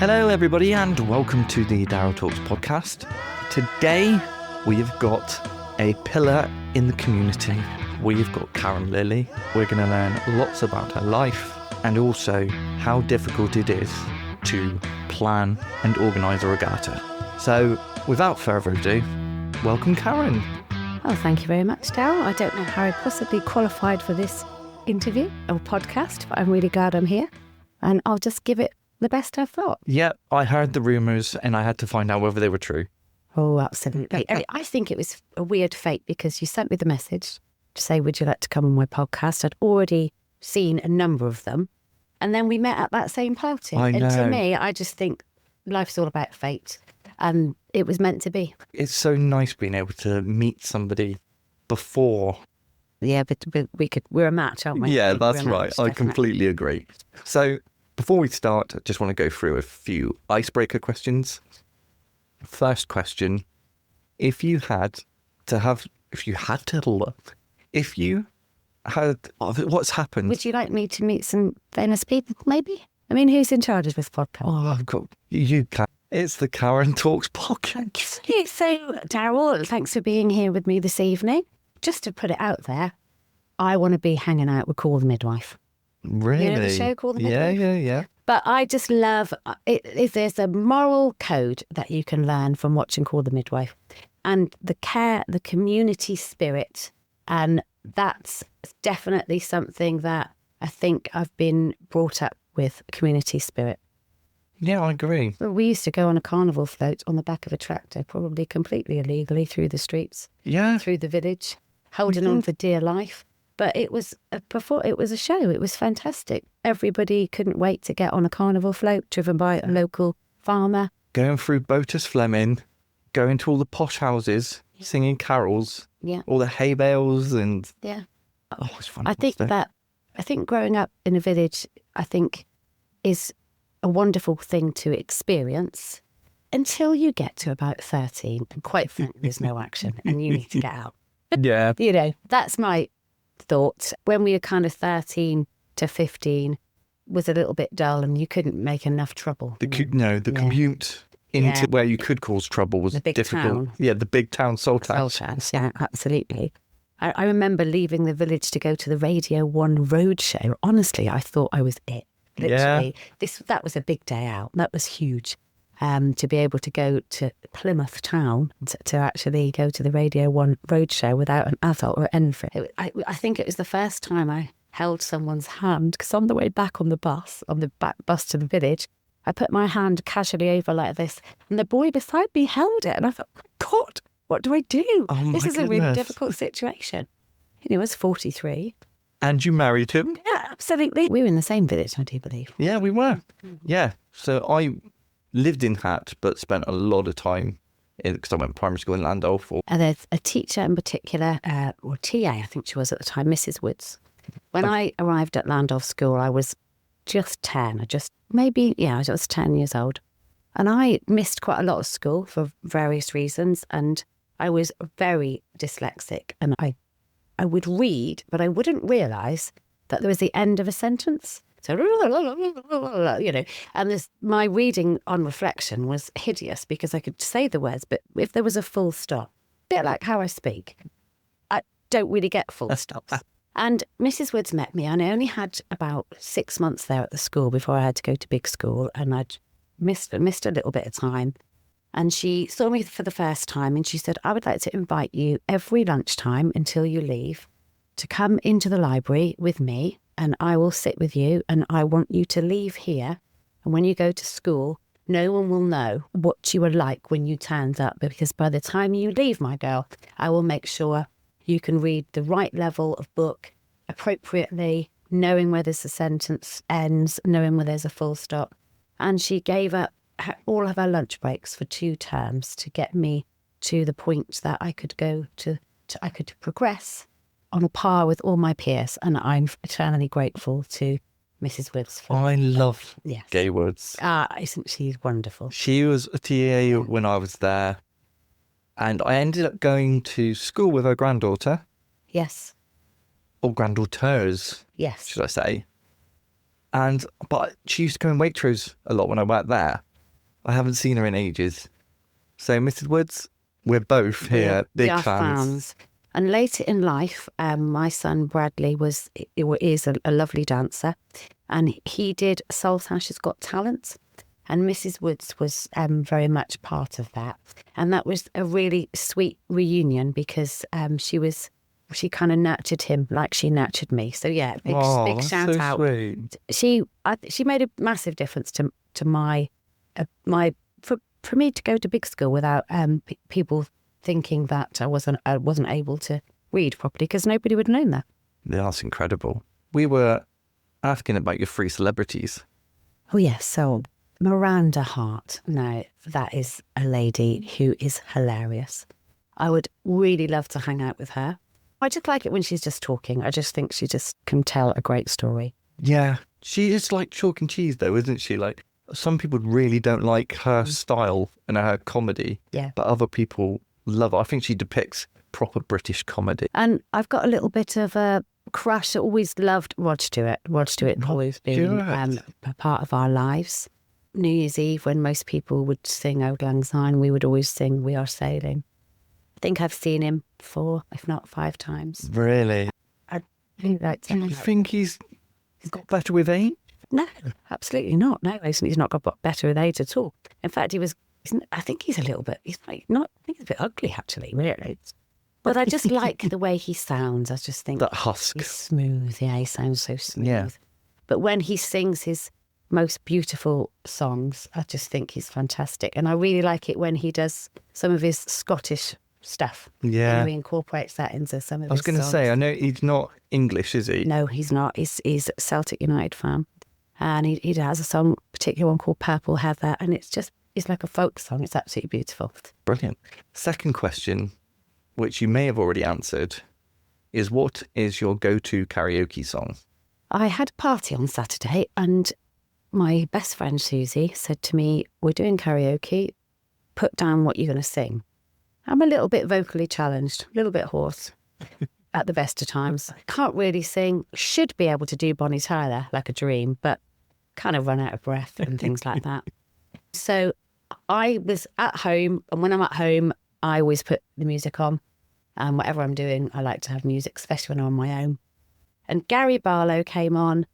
Hello everybody and welcome to the Daryl Talks Podcast. Today we've got a pillar in the community. We've got Karen Lilly. We're going to learn lots about her life and also how difficult it is to plan and organise a regatta. So without further ado, welcome Karen. Oh, thank you very much, Daryl. I don't know how I possibly qualified for this interview or podcast, but I'm really glad I'm here and I'll just give it the best I've got. Yeah, I heard the rumours and I had to find out whether they were true. Oh, absolutely. I think it was a weird fate because you sent me the message to say, would you like to come on my podcast? I'd already seen a number of them. And then we met at that same party. I know. And to me, I just think life's all about fate. And it was meant to be. It's so nice being able to meet somebody before. Yeah, but we're a match, aren't we? Yeah, We're that's a match, right. I definitely. completely agree. So before we start, I just want to go through a few icebreaker questions. First question, if you had, what's happened? Would you like me to meet some famous people, maybe? I mean, who's in charge of this podcast? Oh, I've got you. It's the Karen Talks Podcast. Okay, so, Daryl, thanks for being here with me this evening. Just to put it out there, I want to be hanging out with Call the Midwife. Really? You know the show Call the Midwife? Yeah. But I just love it. There's a moral code that you can learn from watching Call the Midwife, and the care, the community spirit, and that's definitely something that I think I've been brought up with, community spirit. Yeah, I agree. Well, we used to go on a carnival float on the back of a tractor, probably completely illegally, through the streets, Yeah. through the village, holding on for dear life. But it was a show. It was fantastic. Everybody couldn't wait to get on a carnival float driven by a local farmer. Going through Botus Fleming, going to all the posh houses, singing carols, Yeah. all the hay bales and... Yeah. Oh, it's fun. I think growing up in a village, is a wonderful thing to experience until you get to about 13. And quite frankly, there's no action and you need to get out. Yeah. You know, that's my thought. When we were kind of 13 to 15 was a little bit dull and you couldn't make enough trouble. The commute into where you could cause trouble was The big difficult. town. Yeah, the big town, Saltash. Saltash, yeah, absolutely. I remember leaving the village to go to the Radio 1 roadshow. Honestly, I thought I was it. Literally, that was a big day out. That was huge. To be able to go to Plymouth town, to actually go to the Radio 1 roadshow without an adult or anything. I think it was the first time I held someone's hand, because on the way back on the back bus to the village, I put my hand casually over like this, and the boy beside me held it, and I thought, God, what do I do? Oh my This is a really goodness. difficult situation. He was 43. And you married him? Yeah, absolutely. We were in the same village, I do believe. Yeah, we were. Yeah. So I lived in Hat, but spent a lot of time because I went to primary school in Landolph. And there's a teacher in particular, or TA, I think she was at the time, Mrs. Woods. When I arrived at Landolph School, I was just 10. I was 10 years old. And I missed quite a lot of school for various reasons. And I was very dyslexic. And I would read, but I wouldn't realise that there was the end of a sentence. So, you know, and my reading on reflection was hideous because I could say the words, but if there was a full stop, a bit like how I speak, I don't really get full stops. And Mrs. Woods met me, and I only had about 6 months there at the school before I had to go to big school, and I'd missed a little bit of time. And she saw me for the first time, and she said, I would like to invite you every lunchtime until you leave to come into the library with me, and I will sit with you, and I want you to leave here. And when you go to school, no one will know what you were like when you turned up, because by the time you leave, my girl, I will make sure you can read the right level of book appropriately, knowing where there's a sentence ends, knowing where there's a full stop. And she gave up all of our lunch breaks for 2 terms to get me to the point that I could go I could progress on a par with all my peers. And I'm eternally grateful to Mrs. Woods for I love yes. Gay Woods. Isn't she wonderful? She was a TA when I was there. And I ended up going to school with her granddaughter. Yes. Or granddaughters, Yes. should I say. But she used to go in Waitrose a lot when I worked there. I haven't seen her in ages. So, Mrs. Woods, we're both here, We big are fans. And later in life, my son Bradley is a lovely dancer, and he did Saltash's Got Talent, and Mrs. Woods was very much part of that, and that was a really sweet reunion because she kind of nurtured him like she nurtured me. So yeah, big that's shout so out. Sweet. She made a massive difference to my for me to go to big school without people thinking that I wasn't able to read properly, because nobody would have known that. Yeah, that's incredible. We were asking about your 3 celebrities. Oh yes, so Miranda Hart. Now that is a lady who is hilarious. I would really love to hang out with her. I just like it when she's just talking. I just think she just can tell a great story. Yeah, she is like chalk and cheese though, isn't she? Like, some people really don't like her style and her comedy. Yeah. But other people love it. I think she depicts proper British comedy. And I've got a little bit of a crush. I always loved Rod Stewart. Rod Stewart always been a part of our lives. New Year's Eve, when most people would sing Auld Lang Syne, we would always sing We Are Sailing. I think I've seen him 4, if not 5 times. Really? I really like Do you think he's got better with age? No, absolutely not. No, he's not got better with age at all. In fact, I think he's a little bit, I think he's a bit ugly actually, really. But I just like the way he sounds. I just think that husk. He's smooth. Yeah, he sounds so smooth. Yeah. But when he sings his most beautiful songs, I just think he's fantastic. And I really like it when he does some of his Scottish stuff. Yeah. And he incorporates that into some of his I was going to say, I know he's not English, is he? No, he's not. He's a Celtic United fan. And he has a song, a particular one called Purple Heather. And it's like a folk song. It's absolutely beautiful. Brilliant. Second question, which you may have already answered, is what is your go-to karaoke song? I had a party on Saturday and my best friend Susie said to me, we're doing karaoke, put down what you're going to sing. I'm a little bit vocally challenged, a little bit hoarse at the best of times. Can't really sing, should be able to do Bonnie Tyler like a dream, but kind of run out of breath and things like that. So I was at home, and when I'm at home, I always put the music on. And whatever I'm doing, I like to have music, especially when I'm on my own. And Gary Barlow came on,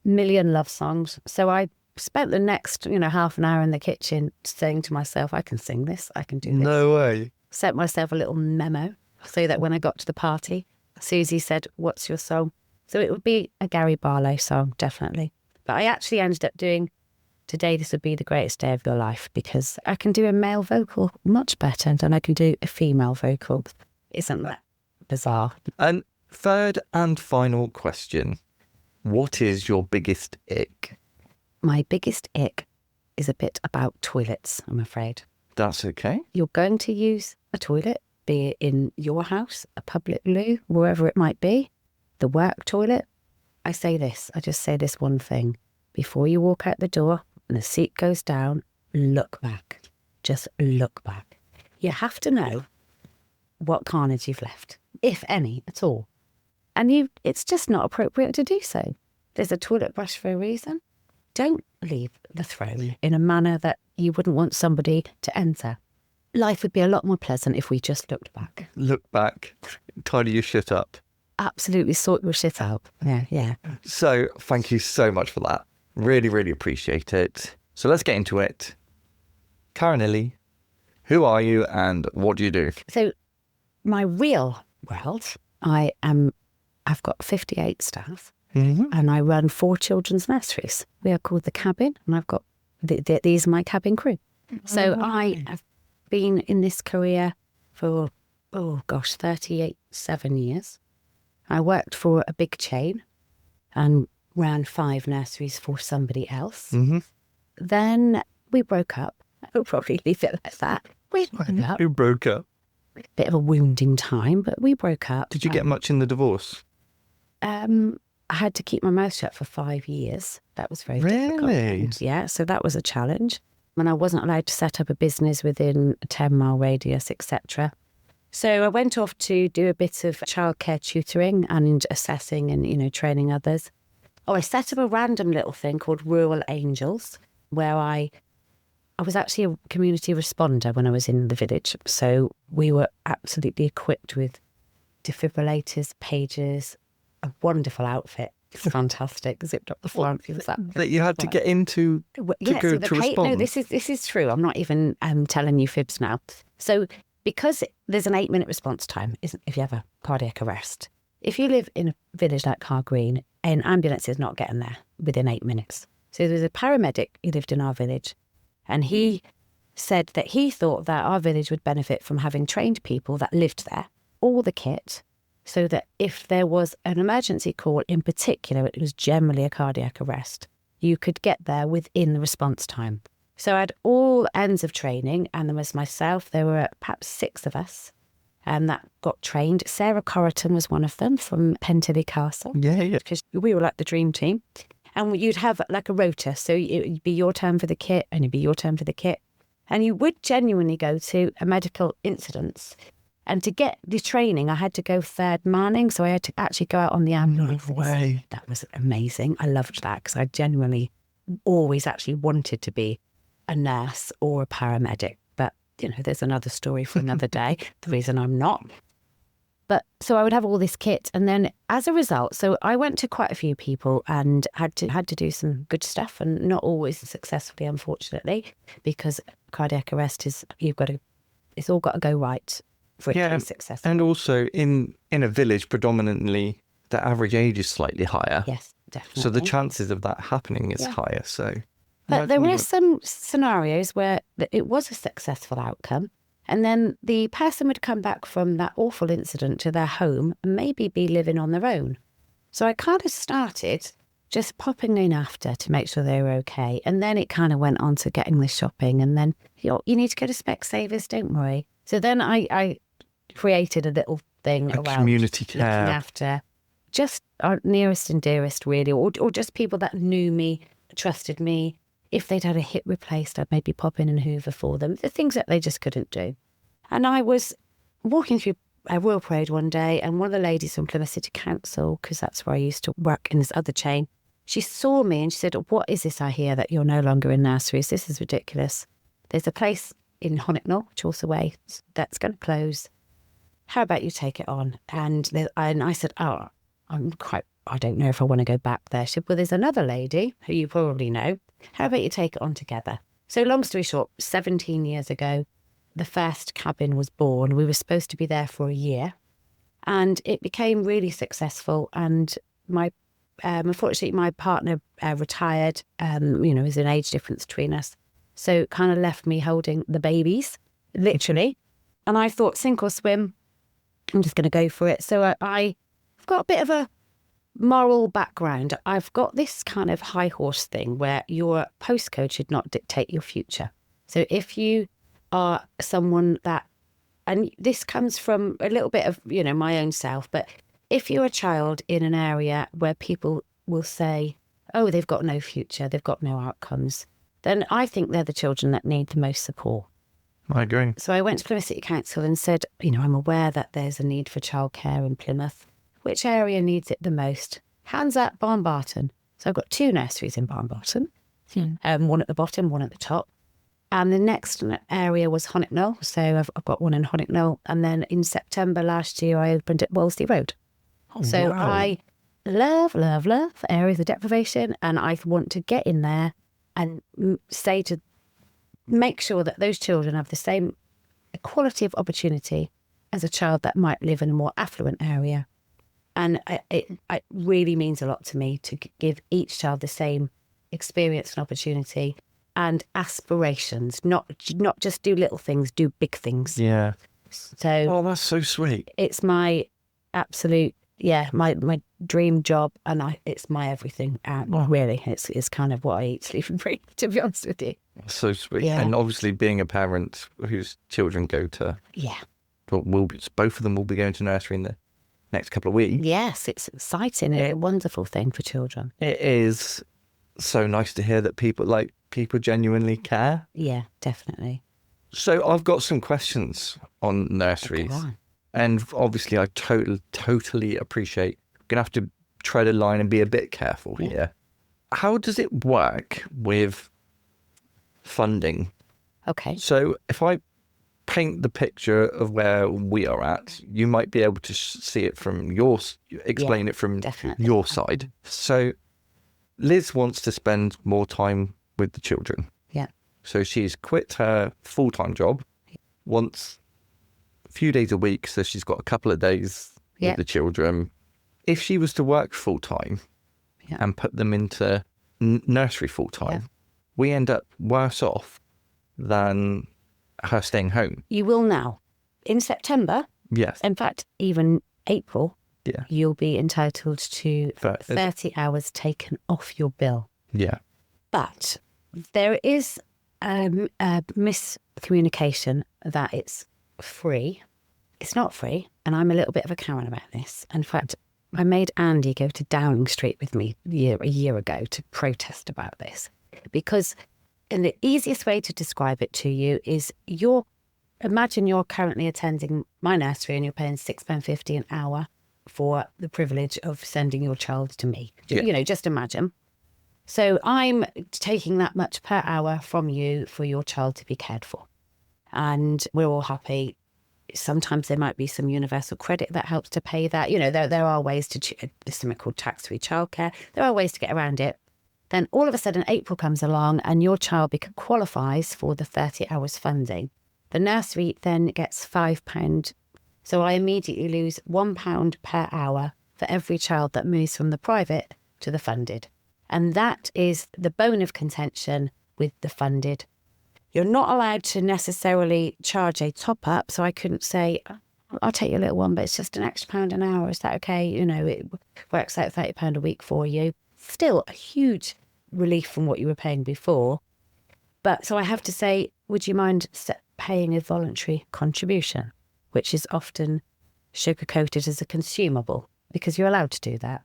million love songs. So I spent the next, half an hour in the kitchen saying to myself, I can sing this, I can do this. No way. Sent myself a little memo so that when I got to the party, Susie said, what's your song? So it would be a Gary Barlow song, definitely. But I actually ended up doing Today This Would Be the Greatest Day of Your Life, because I can do a male vocal much better than I can do a female vocal. Isn't that bizarre? And third and final question. What is your biggest ick? My biggest ick is a bit about toilets, I'm afraid. That's okay. You're going to use a toilet, be it in your house, a public loo, wherever it might be, the work toilet. I just say this one thing. Before you walk out the door and the seat goes down, look back. Just look back. You have to know what carnage you've left, if any at all. And it's just not appropriate to do so. There's a toilet brush for a reason. Don't leave the throne in a manner that you wouldn't want somebody to enter. Life would be a lot more pleasant if we just looked back. Look back, tidy your shit up. Absolutely sort your shit out. Yeah. So thank you so much for that. Really, really appreciate it. So let's get into it. Karen Lilly, who are you and what do you do? So my real world, I've got 58 staff. Mm-hmm. And I run 4 children's nurseries. We are called The Cabin, and I've got, these are my cabin crew. So I have been in this career for, 37 years. I worked for a big chain and ran 5 nurseries for somebody else. Mm-hmm. Then we broke up. I'll probably leave it like that. We broke up. Who broke up? Bit of a wounding time, but we broke up. Did you get much in the divorce? I had to keep my mouth shut for 5 years. That was very Really? difficult. Yeah, so that was a challenge. And I wasn't allowed to set up a business within a 10-mile radius, etc. So I went off to do a bit of childcare tutoring and assessing and, training others. I set up a random little thing called Rural Angels, where I I was actually a community responder when I was in the village. So we were absolutely equipped with defibrillators, pagers, a wonderful outfit. It's fantastic. Zipped up the front. It was that you had to get into to respond. No, this is true. I'm not even telling you fibs now. So because there's an 8-minute response time, if you have a cardiac arrest, if you live in a village like Car Green, an ambulance is not getting there within 8 minutes. So there's a paramedic who lived in our village, and he said that he thought that our village would benefit from having trained people that lived there, all the kit, so that if there was an emergency call, in particular, it was generally a cardiac arrest, you could get there within the response time. So I had all ends of training, and there was myself. There were perhaps 6 of us that got trained. Sarah Corriton was one of them from Pentilly Castle. Yeah. Because we were like the dream team. And you'd have like a rota. So it'd be your turn for the kit, and it'd be your turn for the kit. And you would genuinely go to a medical incidents. And to get the training, I had to go third manning. So I had to actually go out on the ambulance. No way. That was amazing. I loved that because I genuinely always actually wanted to be a nurse or a paramedic. But, there's another story for another day. The reason I'm not. But so I would have all this kit. And then as a result, so I went to quite a few people and had to do some good stuff, and not always successfully, unfortunately, because cardiac arrest it's all got to go right for it to be successful. And also in a village, predominantly, the average age is slightly higher. Yes, definitely. So the chances of that happening is higher. So, but there were some scenarios where it was a successful outcome. And then the person would come back from that awful incident to their home and maybe be living on their own. So I kind of started just popping in after to make sure they were okay. And then it kind of went on to getting the shopping. And then, you need to go to Specsavers, don't worry. So then I created a little thing around community care. Looking after just our nearest and dearest, really, or just people that knew me, trusted me. If they'd had a hip replaced, I'd maybe pop in and hoover for them. The things that they just couldn't do. And I was walking through Royal Parade one day, and one of the ladies from Plymouth City Council, because that's where I used to work in this other chain, she saw me and she said, "What is this I hear that you're no longer in nurseries? This is ridiculous. There's a place in Honicknall, Chaucer Way, that's going to close. How about you take it on?" And I said, "Oh, I don't know if I want to go back there." She said, "Well, there's another lady who you probably know. How about you take it on together?" So long story short, 17 years ago, the first cabin was born. We were supposed to be there for a year, and it became really successful. And unfortunately, my partner retired. There's an age difference between us. So it kind of left me holding the babies, literally. And I thought, sink or swim, I'm just going to go for it. So I've got a bit of a moral background. I've got this kind of high horse thing where your postcode should not dictate your future. So if you are someone that, and this comes from a little bit of, my own self, but if you're a child in an area where people will say, "Oh, they've got no future, they've got no outcomes," then I think they're the children that need the most support. I agree. So I went to Plymouth City Council and said, I'm aware that there's a need for childcare in Plymouth. Which area needs it the most? Hands up, Barnbarton. So I've got 2 nurseries in Barnbarton, one at the bottom, one at the top. And the next area was Honicknall. So I've got one in Honicknall. And then in September last year, I opened at Wolseley Road. Oh, so wow. I love areas of deprivation. And I want to get in there and make sure that those children have the same equality of opportunity as a child that might live in a more affluent area. And it really means a lot to me to give each child the same experience and opportunity and aspirations, not just do little things, do big things. Yeah. So that's so sweet. It's my absolute, my dream job, and it's my everything. Really, it's kind of what I eat, sleep and breathe, to be honest with you. So sweet. Yeah. And obviously being a parent whose children go to... Yeah. Both of them will be going to nursery in the next couple of weeks. Yes, it's exciting. It's a wonderful thing for children. It is so nice to hear that people genuinely care. Yeah, definitely. So I've got some questions on nurseries. Okay, right. And obviously I totally appreciate, I'm going to have to tread a line and be a bit careful here. How does it work with funding Okay. So if I paint the picture of where we are at, you might be able to see it from explain it from definitely. your side. So Liz wants to spend more time with the children. Yeah. So she's quit her full-time job, wants a few days a week, so she's got a couple of days with the children. If she was to work full-time and put them into nursery full-time, we end up worse off than her staying home. You will now. In September, Yes. in fact, even April, Yeah. you'll be entitled to 30 hours taken off your bill. Yeah. But there is a miscommunication that it's free. It's not free, and I'm a little bit of a Karen about this. In fact, I made Andy go to Downing Street with me a year ago to protest about this, because and the easiest way to describe it to you is imagine you're currently attending my nursery and you're paying £6.50 an hour for the privilege of sending your child to me. You know, just imagine. So I'm taking that much per hour from you for your child to be cared for. And we're all happy. Sometimes there might be some universal credit that helps to pay that. You know, there are ways there's something called tax-free childcare. There are ways to get around it. Then all of a sudden April comes along and your child qualifies for the 30 hours funding. The nursery then gets £5. So I immediately lose £1 per hour for every child that moves from the private to the funded. And that is the bone of contention with the funded. You're not allowed to necessarily charge a top up. So I couldn't say, I'll take your little one, but it's just an extra £1 an hour. Is that okay? You know, it works out £30 a week for you. Still a huge relief from what you were paying before. But so I have to say, would you mind paying a voluntary contribution, which is often sugar-coated as a consumable, because you're allowed to do that.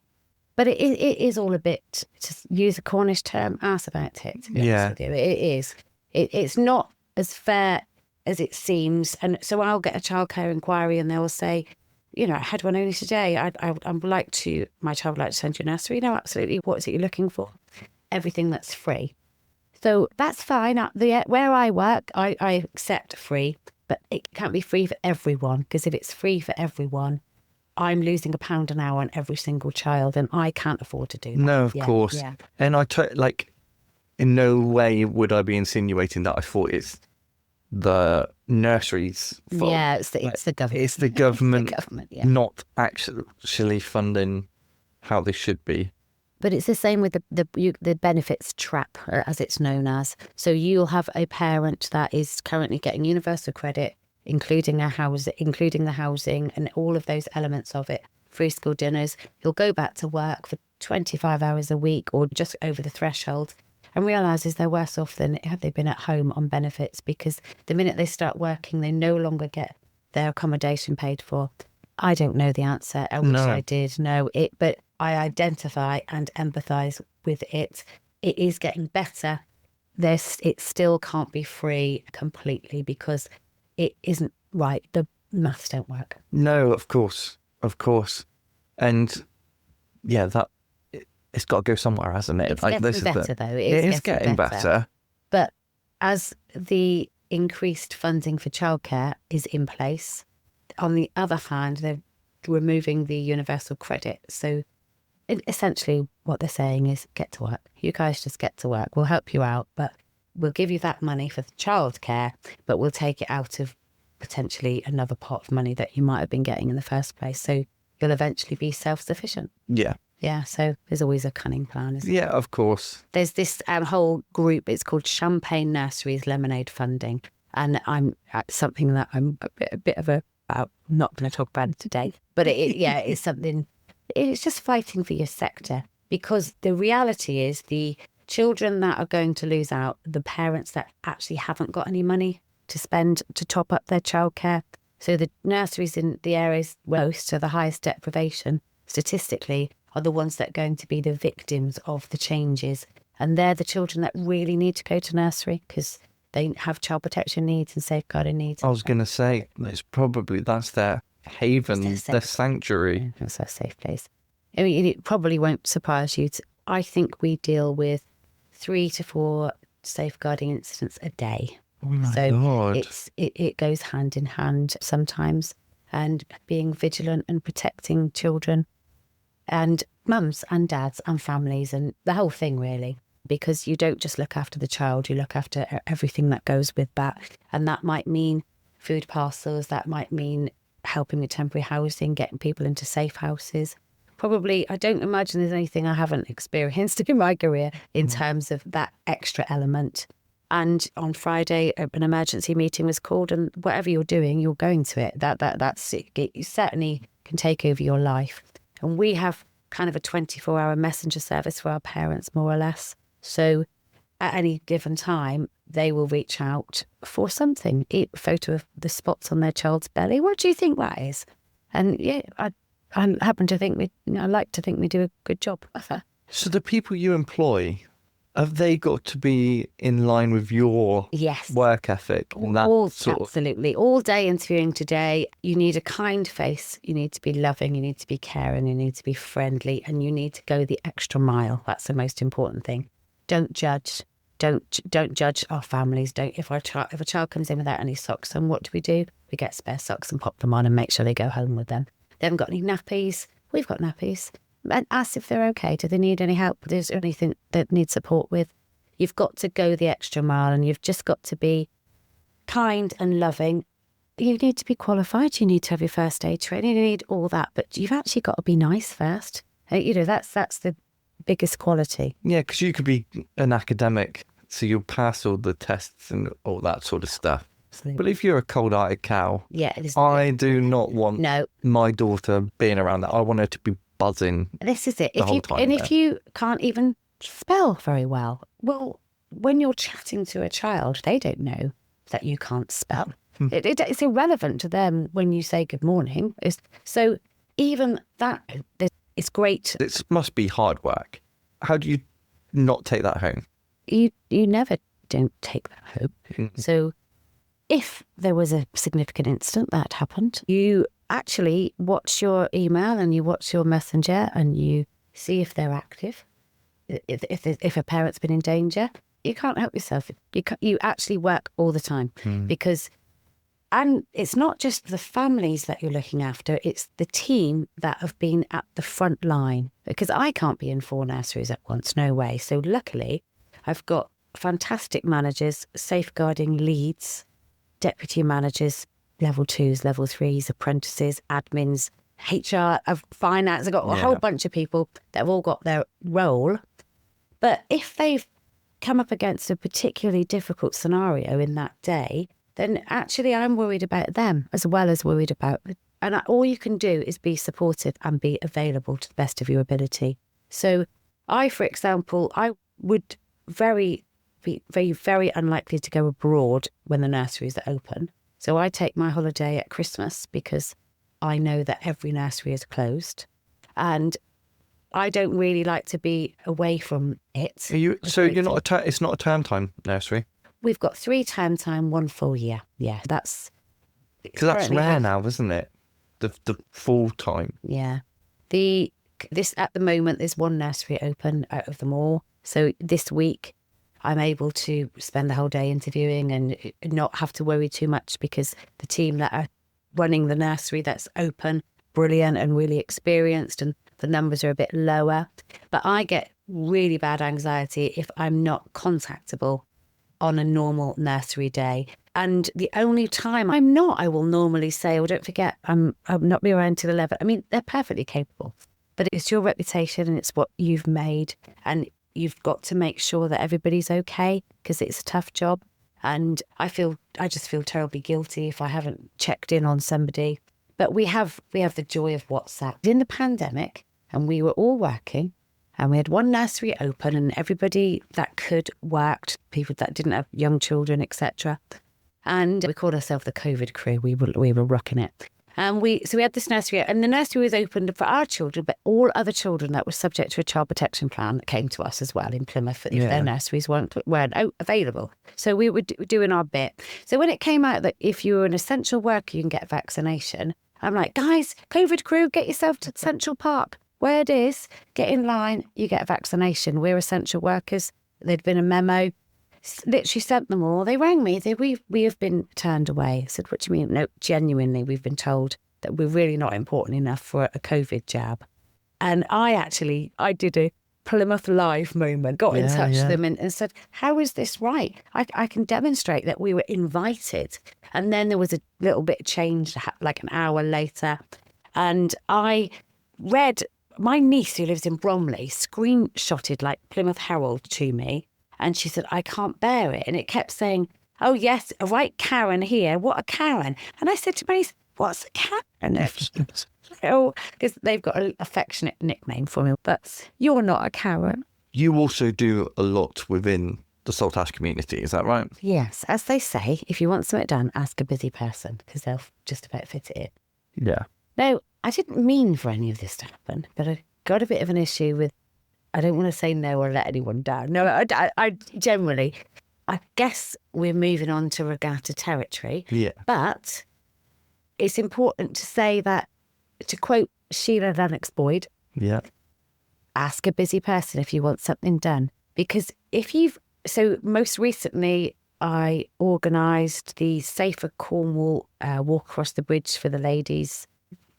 But it is all a bit, to use a Cornish term, arse about it, to be honest with you. It is. It's not as fair as it seems. And so I'll get a childcare inquiry and they'll say, you know, I had one only today. My child would like to send you a nursery. No, absolutely. What is it you're looking for? Everything that's free. So that's fine. Where I work, I accept free, but it can't be free for everyone, because if it's free for everyone, I'm losing £1 an hour on every single child, and I can't afford to do that. No, of course. Yeah. And in no way would I be insinuating that I thought it's the nursery's fault. Yeah, it's the government. It's the government, yeah. Not actually funding how they should be. But it's the same with the benefits trap, as it's known as. So you'll have a parent that is currently getting universal credit, including the housing and all of those elements of it, free school dinners. He'll go back to work for 25 hours a week or just over the threshold, and realises they're worse off than had they been at home on benefits, because the minute they start working, they no longer get their accommodation paid for. I don't know the answer. I wish I did know it, but I identify and empathise with it. It is getting better. It still can't be free completely, because it isn't right. The maths don't work. No, of course. And yeah, it's got to go somewhere, hasn't it? It's getting better, though. It is getting better. But as the increased funding for childcare is in place, on the other hand, they're removing the universal credit. So essentially what they're saying is, get to work. You guys just get to work. We'll help you out, but we'll give you that money for the childcare, but we'll take it out of potentially another pot of money that you might have been getting in the first place. So you'll eventually be self-sufficient. Yeah. Yeah, so there's always a cunning plan, isn't there? Yeah, of course. There's this whole group, it's called Champagne Nurseries Lemonade Funding. And I'm something that I'm a bit of about. I'm not going to talk about it today. But it's something, it's just fighting for your sector. Because the reality is the children that are going to lose out, the parents that actually haven't got any money to spend to top up their childcare. So the nurseries in the areas most are the highest deprivation, statistically, are the ones that are going to be the victims of the changes. And they're the children that really need to go to nursery, because they have child protection needs and safeguarding needs. I was going to say, that's their haven, their sanctuary. It's their safe place. I mean, it probably won't surprise you. I think we deal with 3 to 4 safeguarding incidents a day Oh my So God. it goes hand in hand sometimes, and being vigilant and protecting children and mums and dads and families and the whole thing, really, because you don't just look after the child, you look after everything that goes with that. And that might mean food parcels, that might mean helping with temporary housing, getting people into safe houses. Probably, I don't imagine there's anything I haven't experienced in my career in terms of that extra element. And on Friday, an emergency meeting was called, and whatever you're doing, you're going to it. That's it. It certainly can take over your life. And we have kind of a 24-hour messenger service for our parents, more or less. So at any given time, they will reach out for something. A photo of the spots on their child's belly. What do you think that is? And yeah, I happen to think I like to think we do a good job. So the people you employ, have they got to be in line with your work ethic? And that Absolutely. All day interviewing today, you need a kind face, you need to be loving, you need to be caring, you need to be friendly, and you need to go the extra mile. That's the most important thing. Don't judge. Don't judge our families. If a child comes in without any socks on, what do? We get spare socks and pop them on and make sure they go home with them. They haven't got any nappies. We've got nappies. And ask if they're okay. Do they need any help? Is there anything that needs support with? You've got to go the extra mile, and you've just got to be kind and loving. You need to be qualified. You need to have your first aid training. You need all that, but you've actually got to be nice first. That's the biggest quality. Yeah, because you could be an academic, so you'll pass all the tests and all that sort of stuff. Absolutely. But if you're a cold-hearted cow, I do not want my daughter being around that. I want her to be buzzing. This is it. If you can't even spell very well, when you're chatting to a child, they don't know that you can't spell. It's irrelevant to them when you say good morning. So even that, it's great. It must be hard work. How do you not take that home? You never don't take that home. So if there was a significant incident that happened, you actually watch your email and you watch your messenger and you see if they're active. If a parent's been in danger, you can't help yourself. You actually work all the time and it's not just the families that you're looking after, it's the team that have been at the front line, because I can't be in 4 nurseries at once, no way. So luckily, I've got fantastic managers, safeguarding leads, deputy managers, level 2s, level 3s, apprentices, admins, HR, finance. I've got a whole bunch of people that have all got their role. But if they've come up against a particularly difficult scenario in that day, then actually I'm worried about them as well as worried about it. And all you can do is be supportive and be available to the best of your ability. So for example, I would be very unlikely to go abroad when the nurseries are open. So I take my holiday at Christmas because I know that every nursery is closed. And I don't really like to be away from it. It's not a term time nursery? We've got 3 term time, 1 full year. Yeah, that's... Because that's rare now, isn't it? The full time. Yeah. At the moment, there's 1 nursery open out of them all. So this week, I'm able to spend the whole day interviewing and not have to worry too much because the team that are running the nursery that's open, brilliant and really experienced, and the numbers are a bit lower. But I get really bad anxiety if I'm not contactable on a normal nursery day. And the only time I will normally say, oh, don't forget, I'll not be around till 11. I mean, they're perfectly capable, but it's your reputation and it's what you've made. And you've got to make sure that everybody's okay because it's a tough job. And I just feel terribly guilty if I haven't checked in on somebody. But we have the joy of WhatsApp. In the pandemic, and we were all working, and we had 1 nursery open, and everybody that could worked, people that didn't have young children, etc. And we called ourselves the COVID crew. We were rocking it. And we had this nursery, and the nursery was opened for our children, but all other children that were subject to a child protection plan came to us as well in Plymouth if their nurseries weren't available. So we were doing our bit. So when it came out that if you were an essential worker, you can get a vaccination, I'm like, guys, COVID crew, get yourself to Central Park. Where it is, get in line, you get a vaccination. We're essential workers. There'd been a memo. literally sent them all. They rang me. We have been turned away. I said, what do you mean? No, genuinely, we've been told that we're really not important enough for a COVID jab. And I did a Plymouth Live moment, got in touch with them and said, how is this right? I can demonstrate that we were invited. And then there was a little bit of change, like an hour later. And I read, my niece who lives in Bromley screenshotted like Plymouth Herald to me. And she said, I can't bear it. And it kept saying, oh, yes, right, Karen here. What a Karen. And I said to my niece, what's a Karen? Oh, because they've got an affectionate nickname for me, but you're not a Karen. You also do a lot within the Saltash community, is that right? Yes. As they say, if you want something done, ask a busy person, because they'll just about fit it in. Yeah. No, I didn't mean for any of this to happen, but I got a bit of an issue with, I don't want to say no or let anyone down. No, I generally, I guess we're moving on to regatta territory. Yeah. But it's important to say that, to quote Sheila Lennox-Boyd, ask a busy person if you want something done. Because so most recently I organised the Safer Cornwall walk across the bridge for the ladies,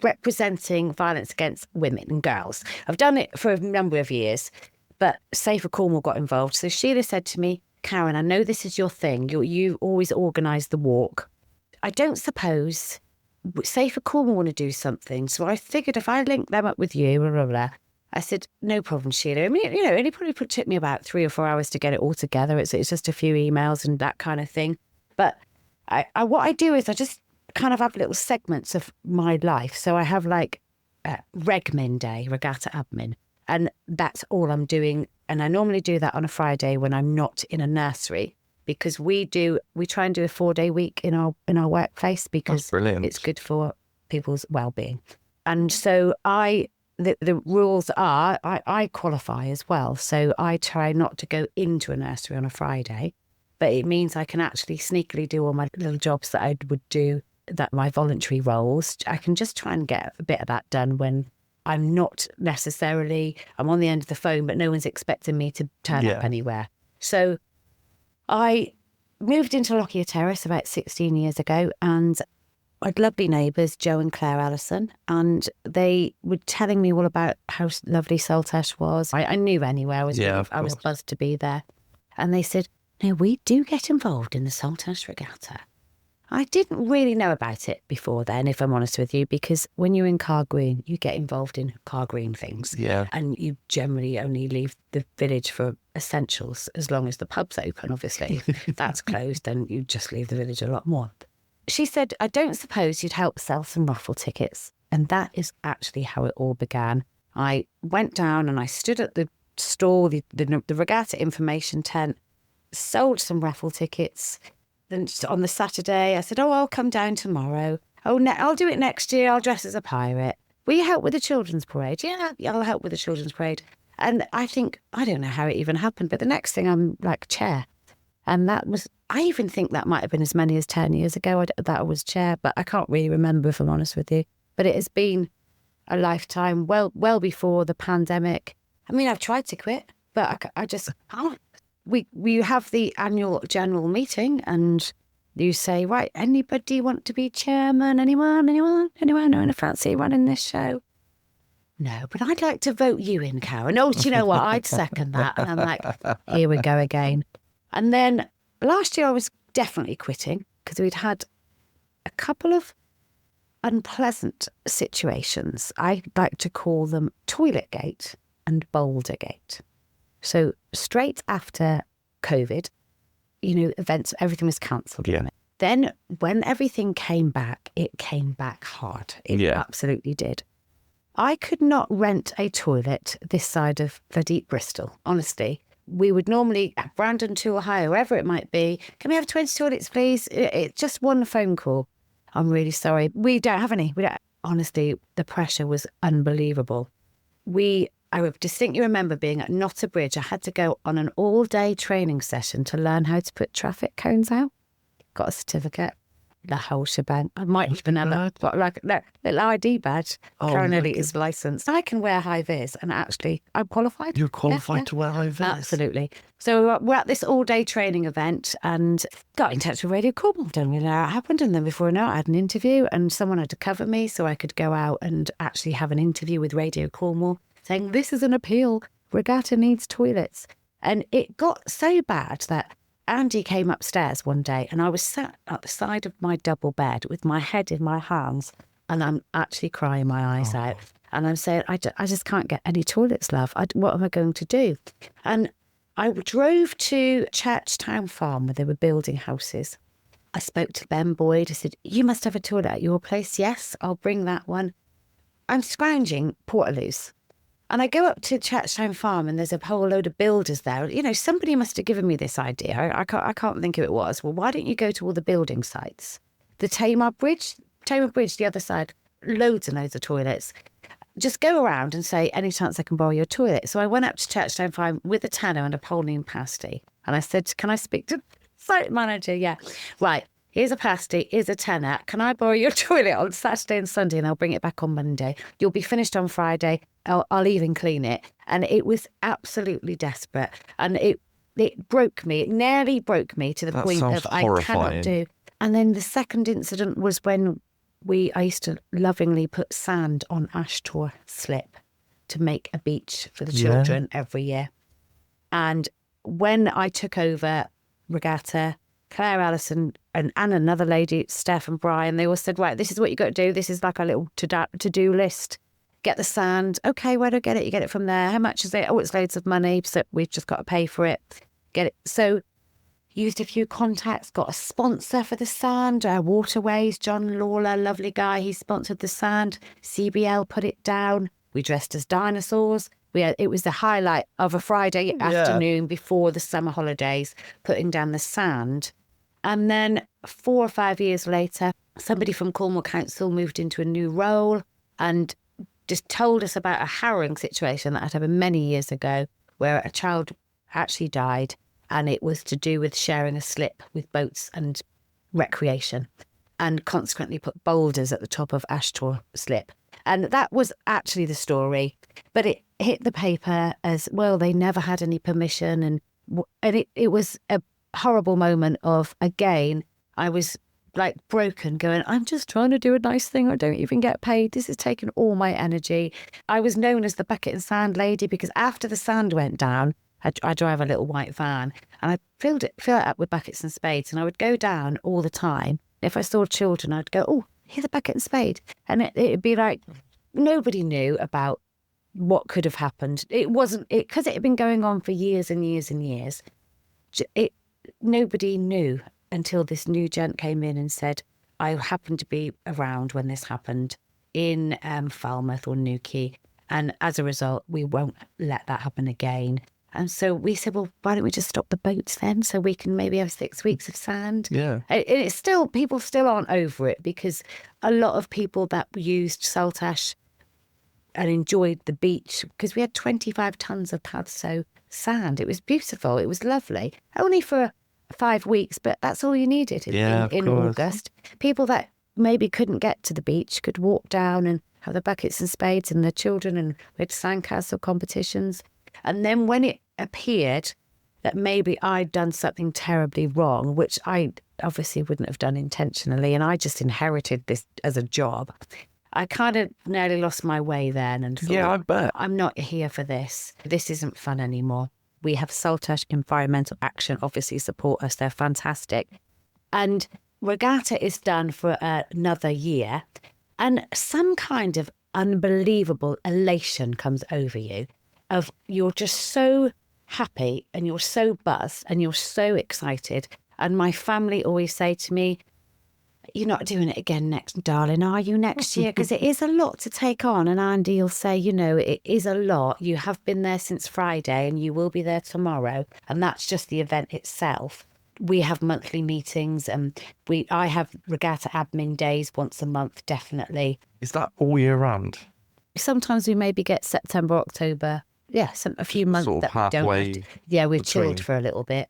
representing violence against women and girls. I've done it for a number of years, but Safer Cornwall got involved. So Sheila said to me, Karen, I know this is your thing. You always organise the walk. I don't suppose Safer Cornwall want to do something. So I figured if I link them up with you, blah, blah, blah. I said, no problem, Sheila. I mean, it probably took me about 3 or 4 hours to get it all together. It's just a few emails and that kind of thing. But what I do is I just kind of have little segments of my life. So I have like Regmin Day, regatta admin, and that's all I'm doing. And I normally do that on a Friday when I'm not in a nursery, because we try and do a 4-day week in our workplace, because it's good for people's well-being. And so the rules are I qualify as well. So I try not to go into a nursery on a Friday, but it means I can actually sneakily do all my little jobs that I would do, that my voluntary roles. I can just try and get a bit of that done when I'm not necessarily, I'm on the end of the phone, but no one's expecting me to turn up anywhere. So I moved into Lockyer Terrace about 16 years ago, and I had lovely neighbours, Joe and Claire Allison, and they were telling me all about how lovely Saltash was. I knew anyway, I was buzzed to be there. And they said, no, we do get involved in the Saltash Regatta. I didn't really know about it before then, if I'm honest with you, because when you're in Car Green, you get involved in Car Green things. Yeah. And you generally only leave the village for essentials, as long as the pub's open, obviously. If that's closed, then you just leave the village a lot more. She said, I don't suppose you'd help sell some raffle tickets. And that is actually how it all began. I went down and I stood at the stall, the regatta information tent, sold some raffle tickets. Then on the Saturday, I said, I'll come down tomorrow. I'll do it next year. I'll dress as a pirate. Will you help with the children's parade? Yeah, I'll help with the children's parade. And I don't know how it even happened, but the next thing I'm like chair. And I even think that might have been as many as 10 years ago that I was chair, but I can't really remember, if I'm honest with you. But it has been a lifetime, well before the pandemic. I mean, I've tried to quit, but I just can't. We have the annual general meeting and you say, right, anybody want to be chairman? Anyone? No one fancy running this show? No, but I'd like to vote you in, Karen. Oh, do you know what? I'd second that. And I'm like, here we go again. And then last year I was definitely quitting because we'd had a couple of unpleasant situations. I like to call them Toiletgate and Bouldergate. So straight after COVID, events, everything was cancelled. Yeah. Then when everything came back, it came back hard. It absolutely did. I could not rent a toilet this side of the deep Bristol, honestly. We would normally, at Brandon to Ohio, wherever it might be, can we have 20 toilets, please? It's just one phone call. I'm really sorry. We don't have any. Honestly, the pressure was unbelievable. I distinctly remember being at Notter Bridge. I had to go on an all-day training session to learn how to put traffic cones out. Got a certificate. the whole shebang. I might even have a little ID badge. Karen Lilly is licensed. I can wear high vis, and actually, I'm qualified. You're qualified to wear high vis? Absolutely. So we're at this all-day training event and got in touch with Radio Cornwall. Don't really know how it happened. And then before I know it, I had an interview and someone had to cover me so I could go out and actually have an interview with Radio Cornwall saying, this is an appeal. Regatta needs toilets. And it got so bad that Andy came upstairs one day and I was sat at the side of my double bed with my head in my hands and I'm actually crying my eyes out. And I'm saying, I just can't get any toilets, love. What am I going to do? And I drove to Churchtown Farm where they were building houses. I spoke to Ben Boyd. I said, you must have a toilet at your place. Yes, I'll bring that one. I'm scrounging Portaloos. And I go up to Churchtown Farm and there's a whole load of builders there. You know, somebody must have given me this idea. I can't think who it was. Well, why don't you go to all the building sites? The Tamar Bridge, the other side, loads and loads of toilets. Just go around and say, any chance I can borrow your toilet? So I went up to Churchtown Farm with a tenner and a Pauline pasty. And I said, can I speak to the site manager? Yeah. Right. Here's a pasty, here's a tenner. Can I borrow your toilet on Saturday and Sunday and I'll bring it back on Monday? You'll be finished on Friday. I'll even clean it. And it was absolutely desperate. And it broke me. It nearly broke me to the point of horrifying. I cannot do. And then the second incident was when I used to lovingly put sand on Ashtor Slip to make a beach for the children every year. And when I took over Regatta, Claire Allison and another lady, Steph and Brian, they all said, right, this is what you got to do. This is like a little to-do list. Get the sand. Okay, where do I get it? You get it from there. How much is it? Oh, it's loads of money. So we've just got to pay for it. Get it. So used a few contacts, got a sponsor for the sand, Waterways, John Lawler, lovely guy. He sponsored the sand. CBL put it down. We dressed as dinosaurs. It was the highlight of a Friday afternoon before the summer holidays, putting down the sand. And then 4 or 5 years later, somebody from Cornwall Council moved into a new role and just told us about a harrowing situation that had happened many years ago where a child actually died, and it was to do with sharing a slip with boats and recreation, and consequently put boulders at the top of Ashtor Slip. And that was actually the story, but it hit the paper as, well, they never had any permission. And it was a horrible moment of, again, I was like broken going, I'm just trying to do a nice thing. I don't even get paid. This has taken all my energy. I was known as the bucket and sand lady because after the sand went down, I drive a little white van and I fill it up with buckets and spades. And I would go down all the time. If I saw children, I'd go, oh, here's a bucket and spade. And it'd be like, nobody knew about what could have happened. It wasn't, because it had been going on for years and years and years. Nobody knew until this new gent came in and said, I happened to be around when this happened in Falmouth or Newquay. And as a result, we won't let that happen again. And so we said, well, why don't we just stop the boats then so we can maybe have 6 weeks of sand? Yeah. It's still, people still aren't over it because a lot of people that used Saltash and enjoyed the beach, because we had 25 tonnes of Padso sand. It was beautiful. It was lovely. Only for 5 weeks, but that's all you needed in August. People that maybe couldn't get to the beach could walk down and have the buckets and spades and the children, and we had sandcastle competitions. And then when it appeared that maybe I'd done something terribly wrong, which I obviously wouldn't have done intentionally, and I just inherited this as a job, I kind of nearly lost my way then and thought, I bet. I'm not here for this. This isn't fun anymore. We have Saltash Environmental Action, obviously support us. They're fantastic. And Regatta is done for another year, and some kind of unbelievable elation comes over you of you're just so happy and you're so buzzed and you're so excited. And my family always say to me, you're not doing it again next, darling, are you, next year? Because it is a lot to take on. And Andy will say, it is a lot. You have been there since Friday and you will be there tomorrow. And that's just the event itself. We have monthly meetings and I have Regatta admin days once a month, definitely. Is that all year round? Sometimes we maybe get September, October. Yeah, a few months sort of that halfway we don't have to, we've chilled for a little bit.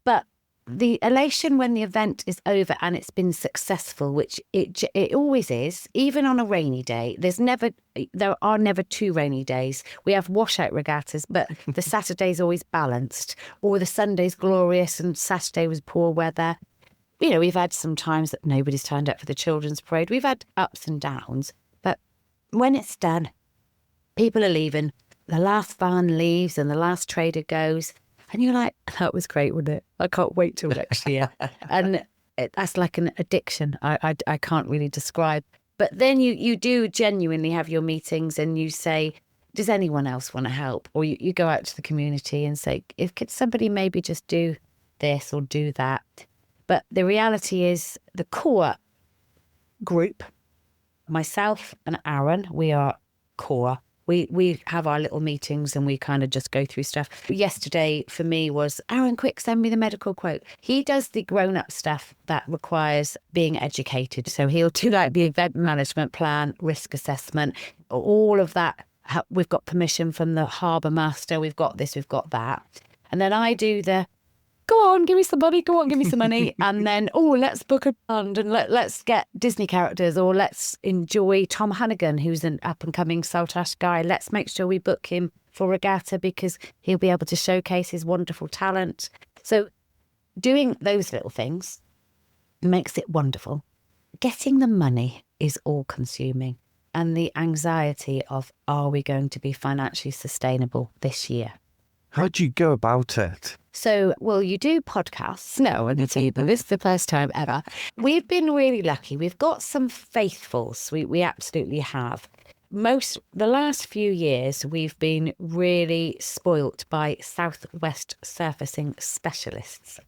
But the elation when the event is over and it's been successful, which it always is, even on a rainy day. There are never 2 rainy days. We have washout regattas, but the Saturday's always balanced, or the Sunday's glorious and Saturday was poor weather. You know, we've had some times that nobody's turned up for the children's parade. We've had ups and downs, but when it's done, people are leaving. The last van leaves and the last trader goes. And you're like, that was great, wasn't it? I can't wait till next year. And that's like an addiction I can't really describe. But then you do genuinely have your meetings and you say, does anyone else want to help? Or you go out to the community and say, could somebody maybe just do this or do that? But the reality is the core group, myself and Aaron, we are core. We have our little meetings and we kind of just go through stuff. Yesterday for me was, Aaron, quick, send me the medical quote. He does the grown-up stuff that requires being educated. So he'll do like the event management plan, risk assessment, all of that. We've got permission from the harbour master. We've got this, we've got that. And then I do the, go on, give me some money, go on, give me some money. And then, let's book a band and let's get Disney characters, or let's enjoy Tom Hannigan, who's an up-and-coming Saltash guy. Let's make sure we book him for regatta because he'll be able to showcase his wonderful talent. So doing those little things makes it wonderful. Getting the money is all-consuming, and the anxiety of, are we going to be financially sustainable this year? How do you go about it? So, you do podcasts. No, and it's either. This is the first time ever. We've been really lucky. We've got some faithfuls. We absolutely have. The last few years, we've been really spoilt by Southwest surfacing specialists.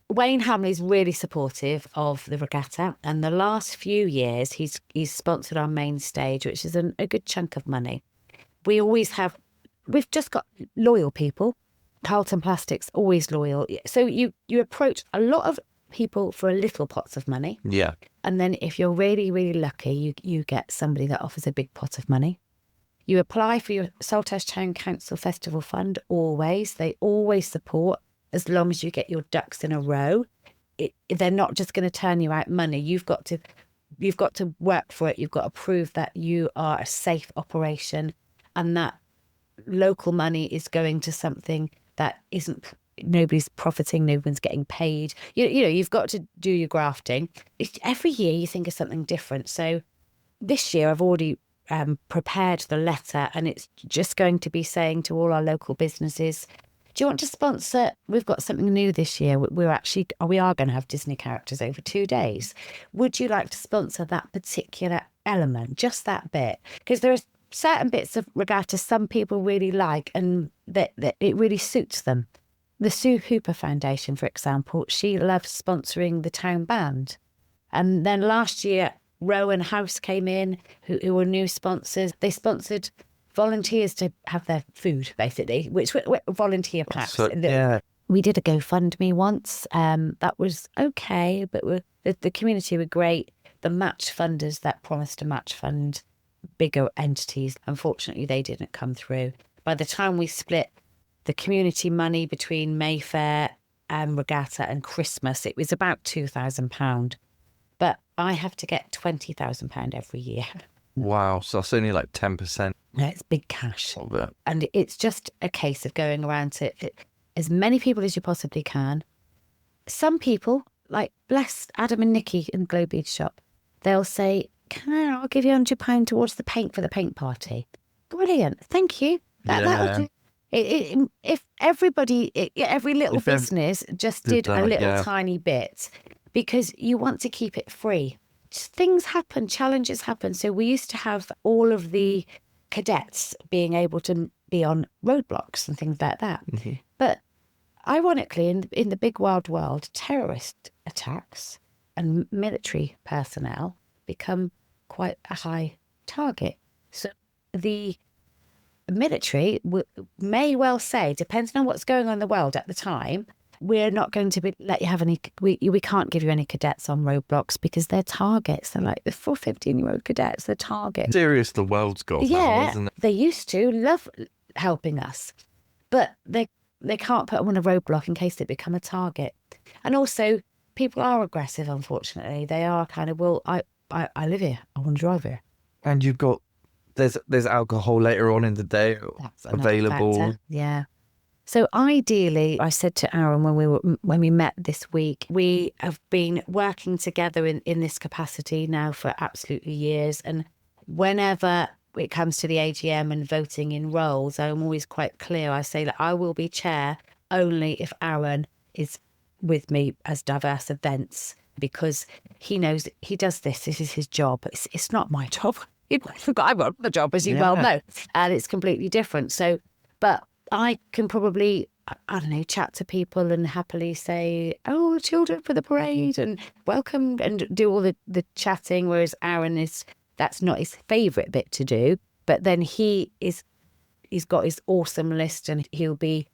Wayne Hamley's really supportive of the regatta, and the last few years, he's sponsored our main stage, which is a good chunk of money. We've just got loyal people. Carlton Plastics, always loyal. So you approach a lot of people for little pots of money. Yeah. And then if you're really, really lucky, you get somebody that offers a big pot of money. You apply for your Saltash Town Council Festival Fund always. They always support as long as you get your ducks in a row. They're not just going to turn you out money. You've got to work for it. You've got to prove that you are a safe operation and that local money is going to something that nobody's profiting, no one's getting paid. You've got to do your grafting. Every year you think of something different. So this year I've already prepared the letter, and it's just going to be saying to all our local businesses, do you want to sponsor? We've got something new this year. We are going to have Disney characters over 2 days. Would you like to sponsor that particular element, just that bit? Because there are certain bits of regatta some people really like and that it really suits them. The Sue Hooper Foundation, for example, she loves sponsoring the town band. And then last year, Rowan House came in, who were new sponsors. They sponsored volunteers to have their food, basically, which were volunteer packs. So, yeah. We did a GoFundMe once. That was okay, but the community were great. The match funders that promised to match fund bigger entities, unfortunately they didn't come through. By the time we split the community money between Mayfair and regatta and Christmas, it was about £2,000, but I have to get £20,000 every year. Wow, so that's only like 10%. No, it's big cash. Of it. And it's just a case of going around to as many people as you possibly can. Some people, like bless Adam and Nikki in the Glow Bead shop, they'll say, I'll give you £100 towards the paint for the paint party. Brilliant. Thank you. That'll do. If everybody, every little business just did a little tiny bit, because you want to keep it free. Things happen, challenges happen. So we used to have all of the cadets being able to be on roadblocks and things like that. Mm-hmm. But ironically, in the big wild world, terrorist attacks and military personnel become quite a high target. So the military may well say, depending on what's going on in the world at the time, we're not going to let you have any, we can't give you any cadets on roadblocks because they're targets. They're like the 15-year-old cadets, they're targets. Serious the world's got now, isn't it? They used to love helping us, but they can't put them on a roadblock in case they become a target. And also, people are aggressive, unfortunately. They are kind of, well, I live here. I want to drive here. And you've got, there's alcohol later on in the day That's another available. factor. Yeah. So ideally, I said to Aaron when we met this week, we have been working together in this capacity now for absolutely years. And whenever it comes to the AGM and voting in roles, I'm always quite clear. I say that I will be chair only if Aaron is with me as diverse events, because he knows he does this. This is his job. It's not my job. I want the job, as you well know, and it's completely different. So, but I can probably, I don't know, chat to people and happily say, oh, children for the parade and welcome, and do all the chatting, whereas Aaron that's not his favourite bit to do. But then he's got his awesome list, and he'll be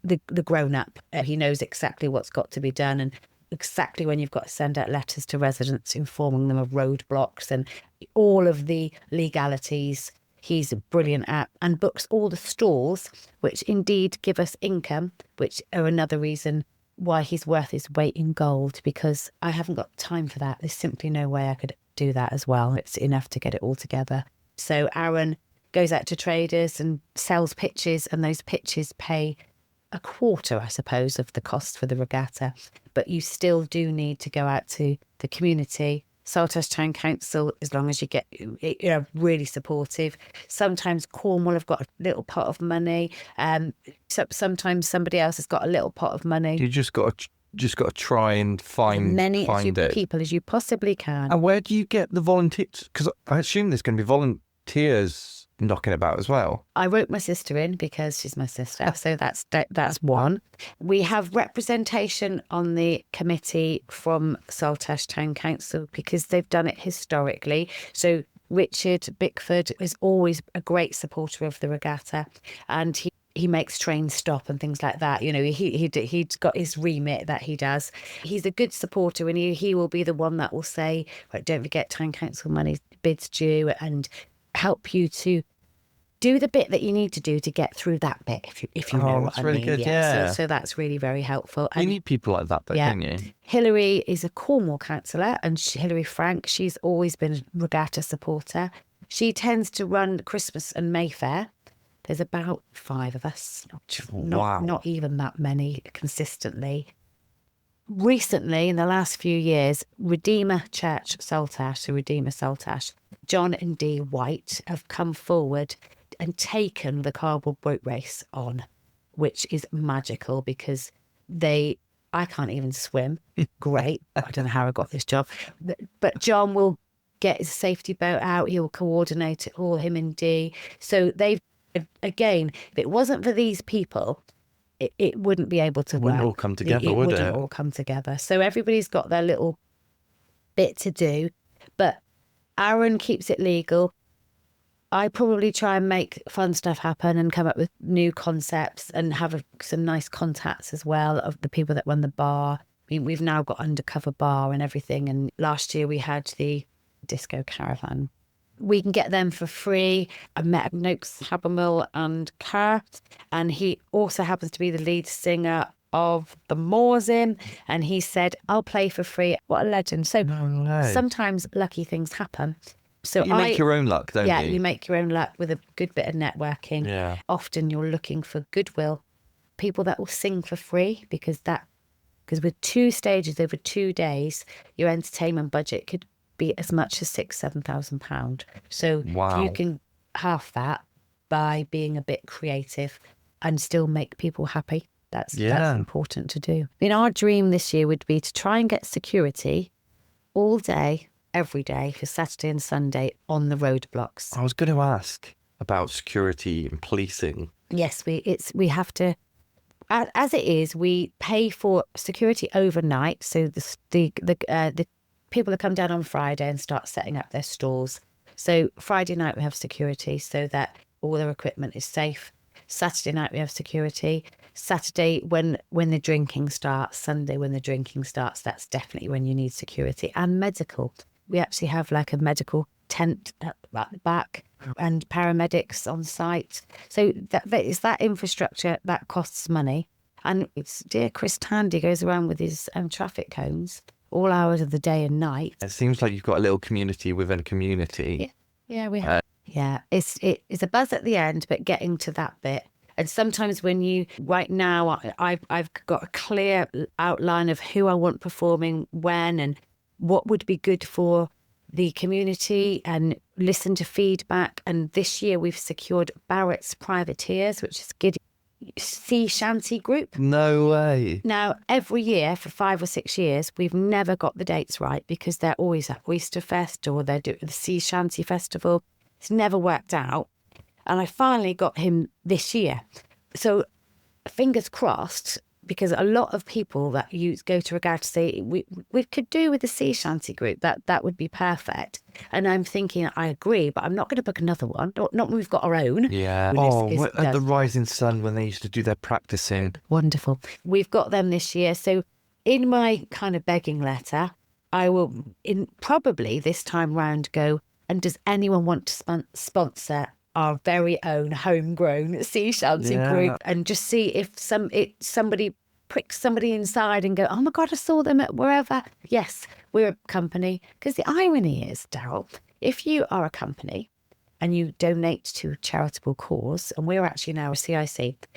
the grown-up. He knows exactly what's got to be done and exactly when you've got to send out letters to residents informing them of roadblocks and all of the legalities. He's brilliant at, and books all the stalls, which indeed give us income, which are another reason why he's worth his weight in gold, because I haven't got time for that. There's simply no way I could do that as well. It's enough to get it all together. So Aaron goes out to traders and sells pitches, and those pitches pay a quarter, I suppose, of the cost for the regatta. But you still do need to go out to the community. Saltash Town Council, as long as you get, really supportive. Sometimes Cornwall have got a little pot of money. Sometimes somebody else has got a little pot of money. You just got to try and find as many it. people as you possibly can. And where do you get the volunteers? Because I assume there's going to be volunteers knocking about as well. I wrote my sister in because she's my sister, so that's one. We have representation on the committee from Saltash Town Council because they've done it historically. So Richard Bickford is always a great supporter of the regatta, and he makes trains stop and things like that. You know, he's got his remit that he does. He's a good supporter, and he will be the one that will say, right, don't forget Town Council money, bids due, and help you to do the bit that you need to do to get through that bit, if you know what I really mean. Good, yeah. So that's really very helpful. You need people like that, though, don't you? Hilary is a Cornwall councillor, and Hilary Frank, she's always been a regatta supporter. She tends to run Christmas and Mayfair. There's about 5 of us, not even that many consistently. Recently, in the last few years, Redeemer Church Saltash, Redeemer Saltash, John and Dee White have come forward and taken the cardboard boat race on, which is magical because I can't even swim. Great. I don't know how I got this job. But John will get his safety boat out. He will coordinate it all, him and Dee. So they've, again, if it wasn't for these people, it wouldn't be able to work. Wouldn't all come together, would it? Wouldn't all come together. So everybody's got their little bit to do. But Aaron keeps it legal. I probably try and make fun stuff happen and come up with new concepts and have some nice contacts as well of the people that run the bar. I mean, we've now got undercover bar and everything. And last year we had the disco caravan. We can get them for free. I met Noakes Habermill and Kerr, and he also happens to be the lead singer of the Moorzim, and he said, I'll play for free. What a legend. So sometimes lucky things happen. So you make your own luck, don't you? Yeah, you make your own luck with a good bit of networking. Yeah. Often you're looking for goodwill, people that will sing for free, because with 2 stages over 2 days, your entertainment budget could be as much as £6,000-7,000. So you can half that by being a bit creative and still make people happy. That's important to do. I mean, our dream this year would be to try and get security all day, every day for Saturday and Sunday on the roadblocks. I was going to ask about security and policing. Yes, we have to. As it is, we pay for security overnight. So the people that come down on Friday and start setting up their stalls. So Friday night we have security so that all their equipment is safe. Saturday night we have security. Saturday when the drinking starts. Sunday when the drinking starts. That's definitely when you need security. And medical. We actually have like a medical tent at the back and paramedics on site. So that is that infrastructure that costs money. And it's dear Chris Tandy goes around with his traffic cones all hours of the day and night. It seems like you've got a little community within a community. Yeah, we have. It's a buzz at the end, but getting to that bit. And sometimes right now, I've got a clear outline of who I want performing when and what would be good for the community and listen to feedback. And this year we've secured Barrett's Privateers, which is a sea shanty group. No way. Now, every year for 5 or 6 years, we've never got the dates right because they're always at Oysterfest or they're doing the Sea Shanty Festival. It's never worked out. And I finally got him this year. So fingers crossed, because a lot of people that go to Regatta say, we could do with the sea shanty group, that would be perfect. And I'm thinking, I agree, but I'm not going to book another one. Not when we've got our own. Yeah. At the Rising Sun when they used to do their practicing. Wonderful. We've got them this year. So in my kind of begging letter, I will probably this time round go, and does anyone want to sponsor our very own homegrown sea shanty group, and just see if somebody pricks somebody inside and go, oh my God, I saw them at wherever. Yes, we're a company. Because the irony is, Daryl, if you are a company and you donate to a charitable cause, and we're actually now a CIC,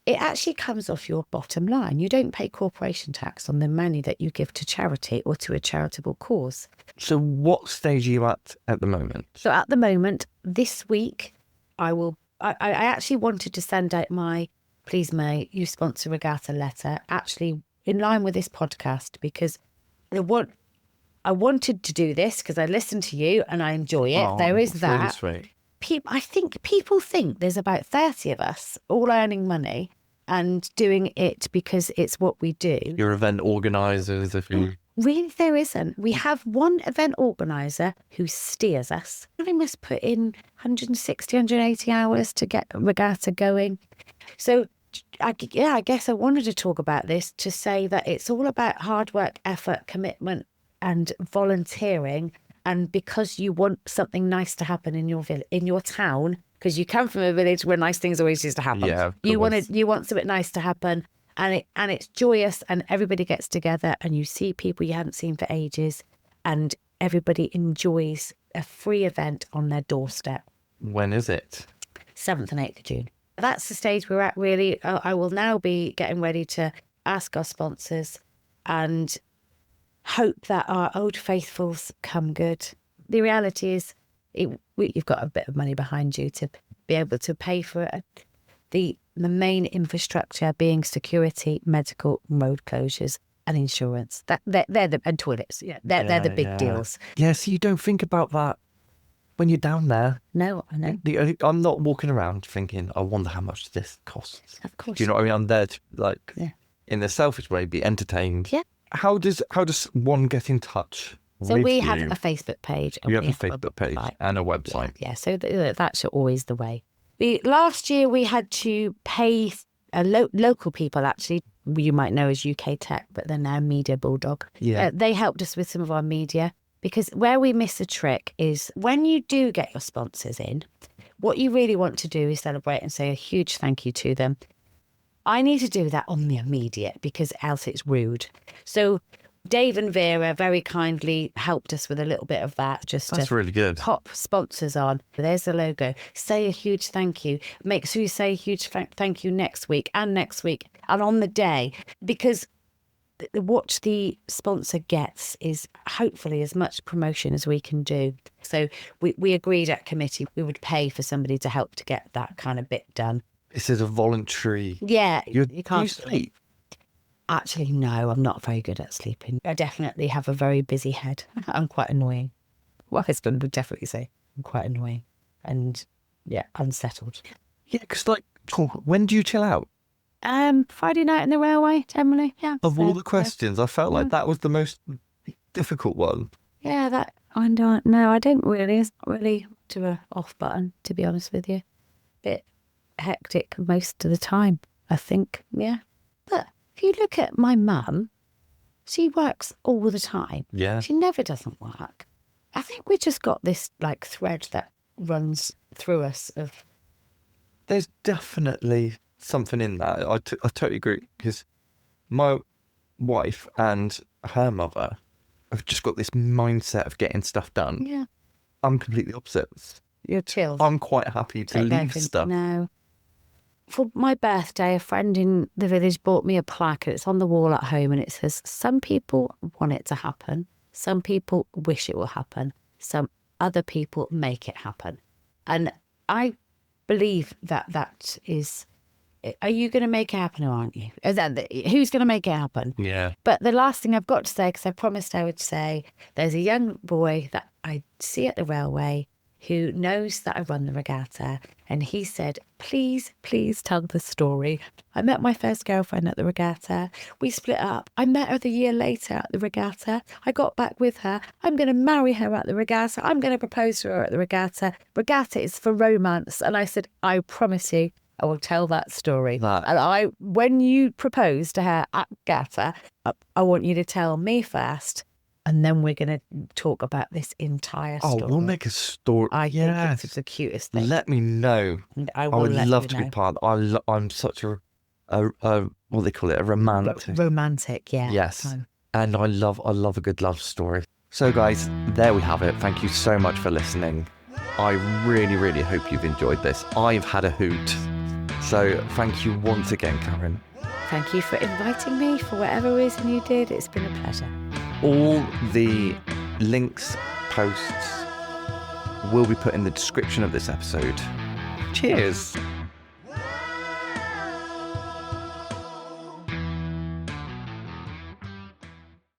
it actually comes off your bottom line. You don't pay corporation tax on the money that you give to charity or to a charitable cause. So what stage are you at the moment? So at the moment, this week, I actually wanted to send out my Please May You Sponsor Regatta letter, actually in line with this podcast, because I wanted to do this because I listen to you and I enjoy it. Oh, there is that. Really sweet. I think people think there's about 30 of us all earning money and doing it because it's what we do. Your event organisers, if you... Really, there isn't. We have one event organiser who steers us. We must put in 160, 180 hours to get a regatta going. So, I guess I wanted to talk about this to say that it's all about hard work, effort, commitment and volunteering. And because you want something nice to happen in your town, because you come from a village where nice things always used to happen. Yeah, you want something nice to happen. And it's joyous and everybody gets together and you see people you haven't seen for ages and everybody enjoys a free event on their doorstep. When is it? 7th and 8th of June. That's the stage we're at, really. I will now be getting ready to ask our sponsors and hope that our old faithfuls come good. The reality is you've got a bit of money behind you to be able to pay for it. The main infrastructure being security, medical, road closures and insurance. And toilets. Yeah, they're the big deals. Yeah, so you don't think about that when you're down there. No, I know. I'm not walking around thinking, I wonder how much this costs. Of course. Do you know what I mean? I'm there to, in a selfish way, be entertained. Yeah. How does one get in touch? So we have a Facebook page. You have a Facebook page and a website. Yeah, so that's always the way. Last year we had to pay local people, actually, you might know as UK Tech, but they're now Media Bulldog. Yeah. They helped us with some of our media, because where we miss a trick is when you do get your sponsors in, what you really want to do is celebrate and say a huge thank you to them. I need to do that on the immediate because else it's rude. So Dave and Vera very kindly helped us with a little bit of that. That's really good. Pop sponsors on. There's the logo. Say a huge thank you. Make sure you say a huge thank you next week and on the day, because what the sponsor gets is hopefully as much promotion as we can do. So we agreed at committee we would pay for somebody to help to get that kind of bit done. This is a voluntary. Yeah, you can't sleep. Actually, no, I'm not very good at sleeping. I definitely have a very busy head. I'm quite annoying. My husband would definitely say I'm quite annoying and, unsettled. Yeah, because when do you chill out? Friday night in the railway, generally, yeah. Of all the questions, I felt like that was the most difficult one. Yeah, I don't know. I don't really. It's not really to a off button, to be honest with you. Bit hectic most of the time, I think, yeah. But if you look at my mum, she works all the time. Yeah. She never doesn't work. I think we just got this thread that runs through us of... There's definitely something in that. I totally agree, because my wife and her mother have just got this mindset of getting stuff done. Yeah. I'm completely opposite. You're chilled. I'm quite happy to leave stuff. No. For my birthday, a friend in the village bought me a plaque, and it's on the wall at home, and it says, some people want it to happen. Some people wish it will happen. Some other people make it happen. And I believe that is, are you going to make it happen or aren't you? Who's going to make it happen? Yeah. But the last thing I've got to say, because I promised I would say, there's a young boy that I see at the railway who knows that I run the regatta, and he said, please tell the story. I met my first girlfriend at the regatta. We split up. I met her the year later at the regatta. I got back with her. I'm going to marry her at the regatta. I'm going to propose to her at the regatta. Regatta is for romance. And I said, I promise you, I will tell that story. And when you propose to her at regatta, I want you to tell me first. And then we're going to talk about this entire story. Oh, we'll make a story. I think it's the cutest thing. Let me know. I would love to be part of it. I'm such a what they call it, a romantic. Romantic, yeah. Yes. Oh. And I love a good love story. So guys, there we have it. Thank you so much for listening. I really, really hope you've enjoyed this. I've had a hoot. So thank you once again, Karen. Thank you for inviting me for whatever reason you did. It's been a pleasure. All the links, posts will be put in the description of this episode. Cheers.